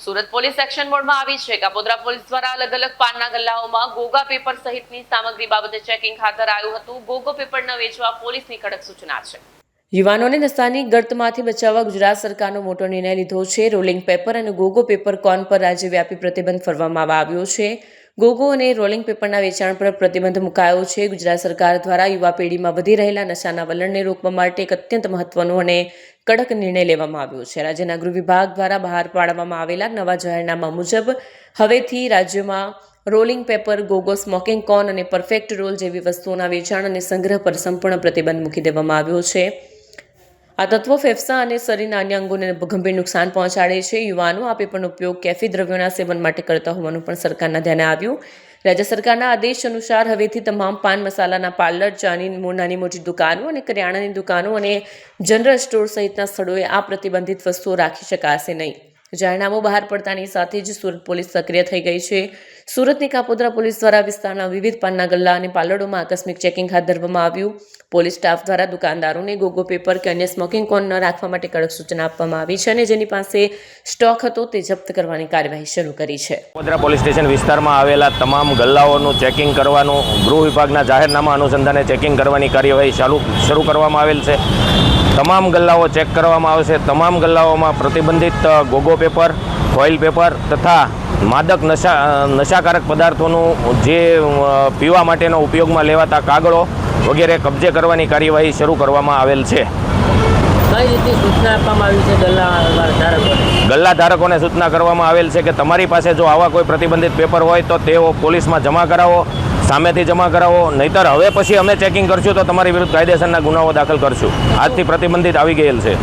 Surat police action મોડમાં આવી છે। કાપોદ્રા પોલીસ દ્વારા અલગ અલગ પાનના ગલ્લાઓમાં ગોગા પેપર સહિતની સામગ્રી બાબતે ચેકિંગ હાથ ધરાયું હતું। ગોગો પેપર ન વેચવા પોલીસની કડક સૂચના છે। યુવાનોને નશાની ગર્તમાંથી બચાવવા ગુજરાત સરકારનો મોટો નિર્ણય લીધો છે। રોલિંગ પેપર અને ગોગો પેપર કોર્ન પર રાજ્યવ્યાપી પ્રતિબંધ ફરવામાં આવ્યો છે। ગોગો અને રોલિંગ પેપરના વેચાણ પર પ્રતિબંધ મુકાયો છે। ગુજરાત સરકાર દ્વારા યુવા પેઢીમાં વધી રહેલા નશાના વલણને રોકવા માટે એક અત્યંત મહત્વનો અને કડક નિર્ણય લેવામાં આવ્યો છે। રાજ્યના ગૃહ વિભાગ દ્વારા બહાર પાડવામાં આવેલા નવા જાહેરનામા મુજબ હવેથી રાજ્યમાં રોલિંગ પેપર, ગોગો, સ્મોકિંગ કોર્ન અને પરફેક્ટ રોલ જેવી વસ્તુઓના વેચાણ અને સંગ્રહ પર સંપૂર્ણ પ્રતિબંધ મૂકી દેવામાં આવ્યો છે। આ તત્વો ફેફસા અને શરીરના અન્ય અંગોને ગંભીર નુકસાન પહોંચાડે છે। યુવાનો આ પેપરનો ઉપયોગ કેફી દ્રવ્યોના સેવન માટે કરતા હોવાનું પણ સરકારના ધ્યાને આવ્યું। રાજ્ય સરકારના આદેશ અનુસાર હવેથી તમામ પાન મસાલાના પાર્લર, ચાની નાની મોટી દુકાનો અને કરિયાણાની દુકાનો અને જનરલ સ્ટોર સહિતના સ્થળોએ આ પ્રતિબંધિત વસ્તુઓ રાખી શકાશે નહીં। જાહેરનામું બહાર પડતાની સાથે જ સુરત પોલીસ સક્રિય થઈ ગઈ છે। સુરતની કાપોદ્રા પોલીસ દ્વારા વિસ્તારના વિવિધ પાનના ગલ્લા અને પાર્લરોમાં આકસ્મિક ચેકિંગ હાથ ધરવામાં આવ્યું। પોલીસ સ્ટાફ દ્વારા દુકાનદારોને ગોગો પેપર કે અન્ય સ્મોકિંગ કોર્ન ન રાખવા માટે કડક સૂચના આપવામાં આવી છે અને જેની પાસે સ્ટોક હતો તે જપ્ત કરવાની કાર્યવાહી શરૂ કરી છે। કાપોદ્રા પોલીસ સ્ટેશન વિસ્તારમાં આવેલા તમામ ગલ્લાઓનું ચેકિંગ કરવાનું ગૃહ વિભાગના જાહેરનામા અનુસંધાને ચેકિંગ કરવાની કાર્યવાહી શરૂ કરવામાં આવેલ છે। તમામ ગલ્લાઓ ચેક કરવામાં આવશે। તમામ ગલ્લાઓમાં પ્રતિબંધિત ગોગો પેપર, ફોઇલ પેપર તથા માદક નશાકારક પદાર્થોનું જે પીવા માટેનો ઉપયોગમાં લેવાતા કાગળો વગેરે કબજે કરવાની કાર્યવાહી શરૂ કરવામાં આવેલ છે। કઈ રીતની સૂચના આપવામાં આવી છે ગલ્લા ધારકોને સૂચના કરવામાં આવેલ છે કે તમારી પાસે જો આવા કોઈ પ્રતિબંધિત પેપર હોય તો તેઓ પોલીસમાં જમા કરાવો, સામેથી જમા કરાવો, નહીતર હવે પછી અમે ચેકિંગ કરશું તો તમારી વિરુદ્ધ કાયદેસરના ગુનાઓ દાખલ કરશું। આજથી પ્રતિબંધિત આવી ગયેલ છે।